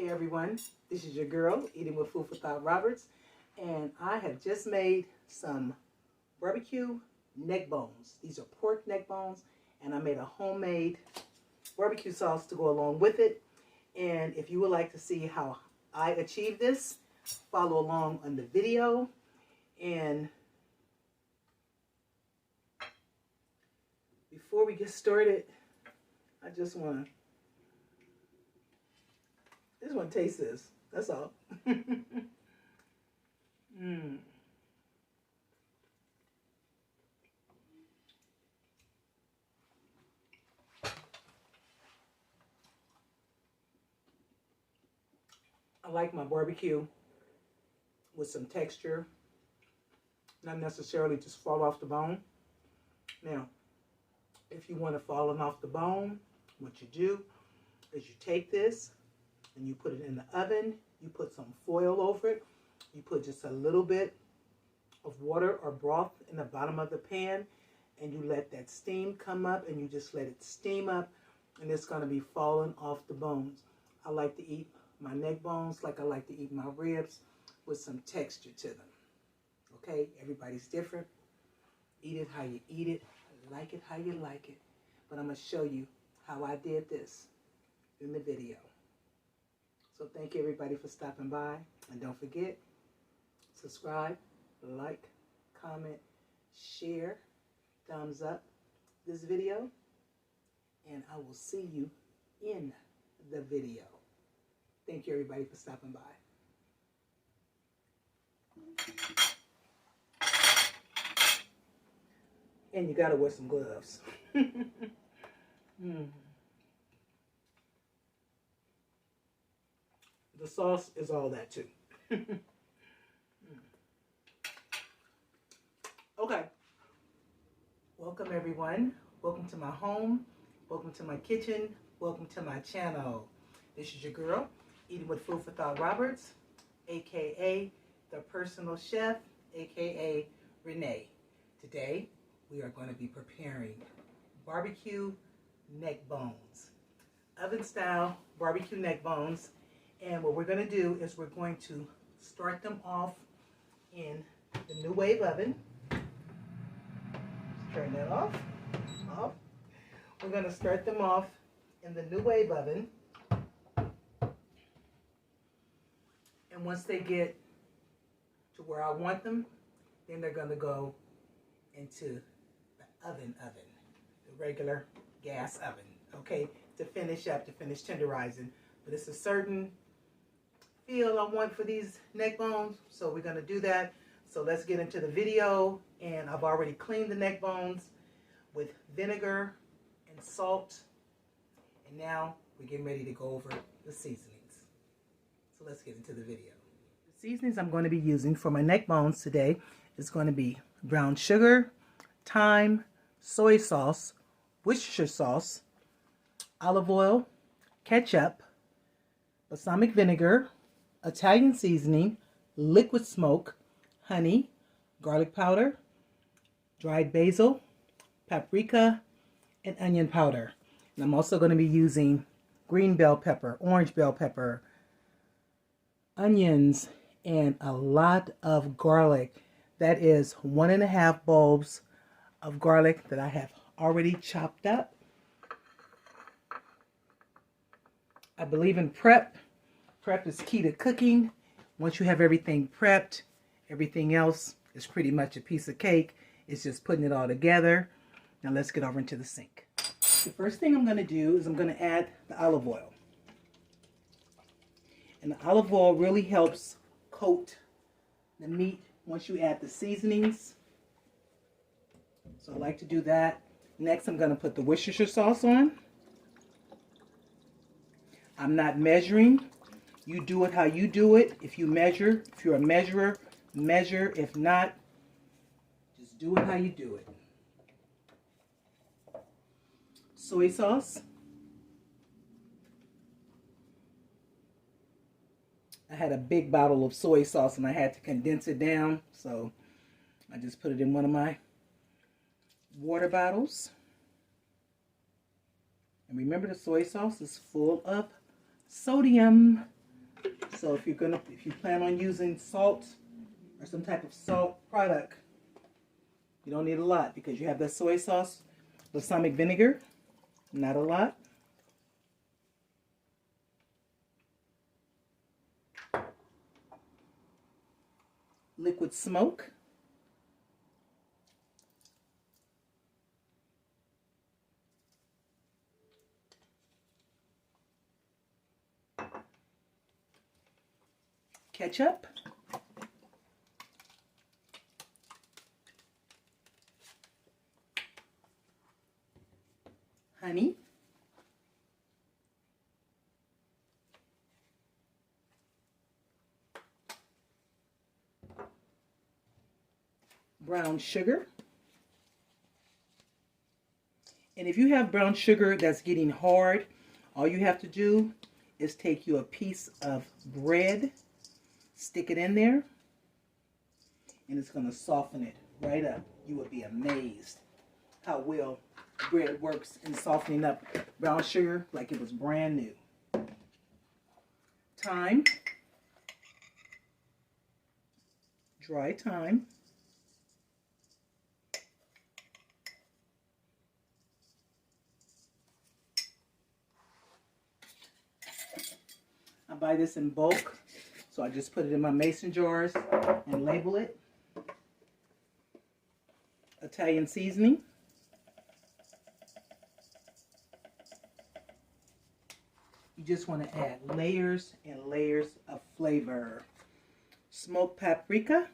Hey everyone, this is your girl, Eating with Food for Thought Roberts, and I have just made some barbecue neck bones. These are pork neck bones, and I made a homemade barbecue sauce to go along with it. And if you would like to see how I achieved this, follow along on the video. And before we get started, I just want to taste this. That's all. I like my barbecue with some texture, not necessarily just fall off the bone. Now, if you want it falling off the bone, what you do is you take this and you put it in the oven. You put some foil over it. You put just a little bit of water or broth in the bottom of the pan, and you let that steam come up, and you just let it steam up, and it's going to be falling off the bones. I like to eat my neck bones like I like to eat my ribs, with some texture to them. Okay, everybody's different. Eat it how you eat it. Like it how you like it. But I'm going to show you how I did this in the video. So thank you everybody for stopping by. And don't forget, subscribe, like, comment, share, thumbs up this video. And I will see you in the video. Thank you everybody for stopping by. And you gotta wear some gloves. The sauce is all that too. Okay. Welcome everyone. Welcome to my home. Welcome to my kitchen. Welcome to my channel. This is your girl, Eating with Food for Thought Roberts, aka the personal chef, aka Renee. Today, we are going to be preparing barbecue neck bones, oven style barbecue neck bones. And what we're going to do is we're going to start them off in the new wave oven. Let's turn that off. We're going to start them off in the new wave oven. And once they get to where I want them, then they're going to go into the oven, the regular gas oven, okay, to finish tenderizing. But it's a certain feel I want for these neck bones, so we're going to do that. So let's get into the video. And I've already cleaned the neck bones with vinegar and salt, and now we're getting ready to go over the seasonings. So let's get into the video. The seasonings I'm going to be using for my neck bones today is going to be brown sugar, thyme, soy sauce, Worcestershire sauce, olive oil, ketchup, balsamic vinegar, Italian seasoning, liquid smoke, honey, garlic powder, dried basil, paprika, and onion powder. And I'm also going to be using green bell pepper, orange bell pepper, onions, and a lot of garlic. That is 1.5 bulbs of garlic that I have already chopped up. I believe in prep. Prep is key to cooking. Once you have everything prepped, everything else is pretty much a piece of cake. It's just putting it all together. Now let's get over into the sink. The first thing I'm going to do is I'm going to add the olive oil. And the olive oil really helps coat the meat once you add the seasonings. So I like to do that. Next, I'm going to put the Worcestershire sauce on. I'm not measuring. You do it how you do it. If you measure, if you're a measurer, measure. If not, just do it how you do it. Soy sauce. I had a big bottle of soy sauce and I had to condense it down, so I just put it in one of my water bottles. And remember, the soy sauce is full of sodium. So if you plan on using salt or some type of salt product, you don't need a lot because you have that soy sauce, balsamic vinegar, not a lot. Liquid smoke. Ketchup. Honey. Brown sugar. And if you have brown sugar that's getting hard, all you have to do is take you a piece of bread, stick it in there, and it's going to soften it right up. You will be amazed how well bread works in softening up brown sugar like it was brand new. Thyme. Dry thyme. I buy this in bulk, so I just put it in my mason jars and label it. Italian seasoning. You just want to add layers and layers of flavor. Smoked paprika.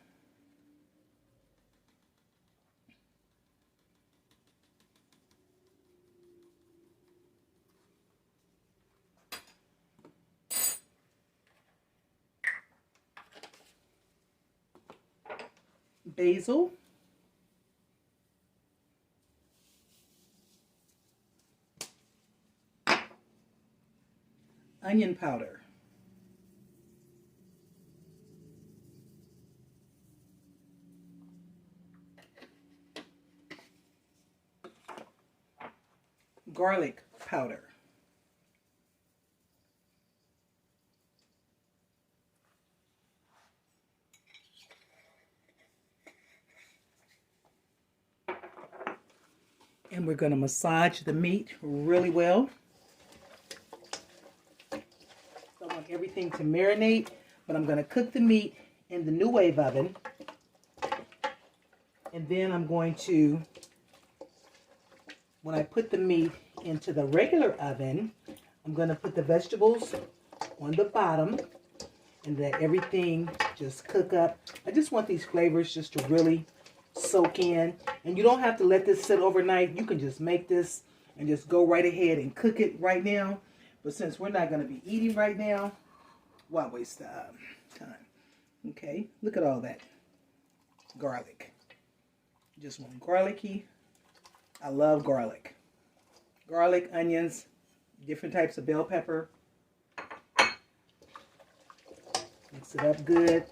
Basil. Onion powder. Garlic powder. And we're going to massage the meat really well. I want everything to marinate, but I'm going to cook the meat in the new wave oven. And then I'm going to, when I put the meat into the regular oven, I'm going to put the vegetables on the bottom and let everything just cook up. I just want these flavors just to really soak in. And you don't have to let this sit overnight. You can just make this and just go right ahead and cook it right now. But since we're not going to be eating right now, why waste time? Okay, look at all that garlic. Just want garlicky. I love garlic. Garlic, onions, different types of bell pepper. Mix it up good.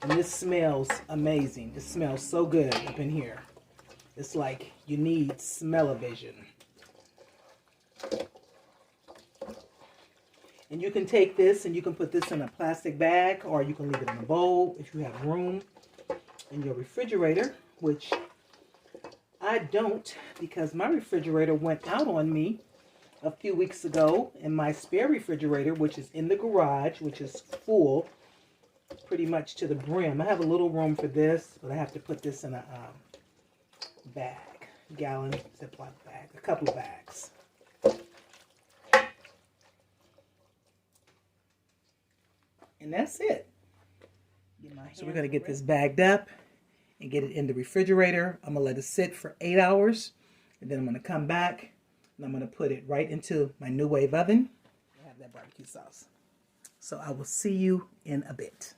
And this smells amazing. It smells so good up in here. It's like you need smell-o-vision. And you can take this and you can put this in a plastic bag, or you can leave it in a bowl if you have room in your refrigerator, which I don't, because my refrigerator went out on me a few weeks ago, and my spare refrigerator, which is in the garage, which is full pretty much to the brim. I have a little room for this, but I have to put this in a bag, gallon Ziploc bag, a couple of bags. And that's it. So we're going to get this bagged up and get it in the refrigerator. I'm going to let it sit for 8 hours, and then I'm going to come back and I'm going to put it right into my new wave oven. I have that barbecue sauce. So I will see you in a bit.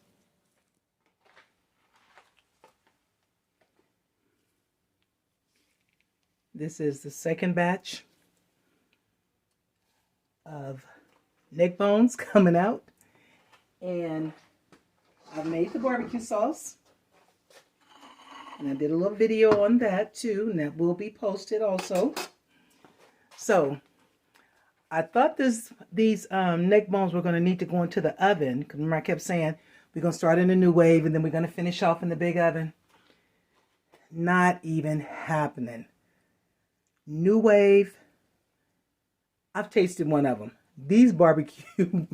This is the second batch of neck bones coming out. And I've made the barbecue sauce. And I did a little video on that too. And that will be posted also. So, I thought these neck bones were going to need to go into the oven. Because remember I kept saying we're going to start in the new wave and then we're going to finish off in the big oven. Not even happening. New wave. I've tasted one of them. These barbecue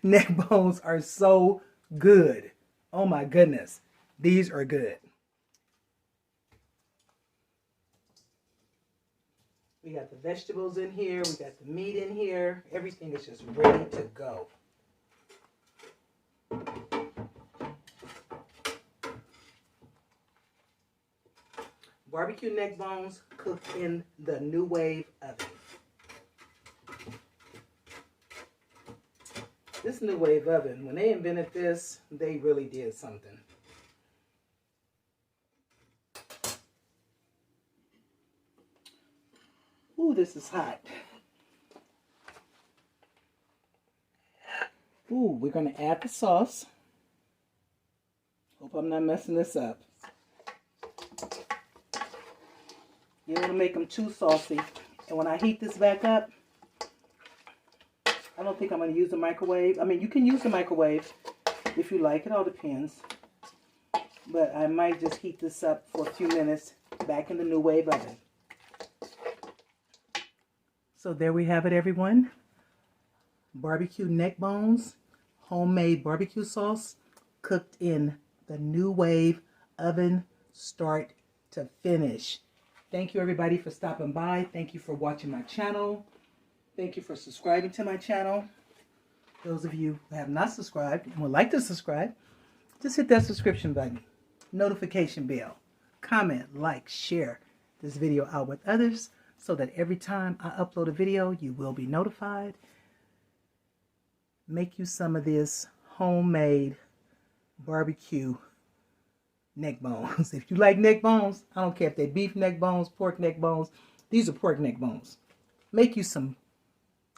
neck bones are so good. Oh my goodness. These are good. We got the vegetables in here. We got the meat in here. Everything is just ready to go. Barbecue neck bones cooked in the New Wave oven. This New Wave oven, when they invented this, they really did something. Ooh, this is hot. Ooh, we're going to add the sauce. Hope I'm not messing this up. You don't want to make them too saucy. And when I heat this back up, I don't think I'm going to use the microwave. I mean, you can use the microwave if you like. It all depends. But I might just heat this up for a few minutes back in the New Wave oven. So there we have it, everyone. Barbecue neck bones, homemade barbecue sauce, cooked in the New Wave oven, start to finish. Thank you, everybody, for stopping by. Thank you for watching my channel. Thank you for subscribing to my channel. Those of you who have not subscribed and would like to subscribe, just hit that subscription button, notification bell, comment, like, share this video out with others so that every time I upload a video, you will be notified. Make you some of this homemade barbecue neck bones. If you like neck bones, I don't care if they're beef neck bones, pork neck bones. These are pork neck bones. Make you some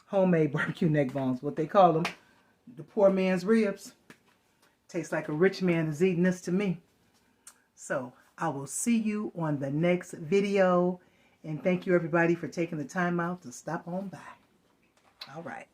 homemade barbecue neck bones. What they call them, the poor man's ribs. Tastes like a rich man is eating this to me. So I will see you on the next video. And thank you, everybody, for taking the time out to stop on by. All right.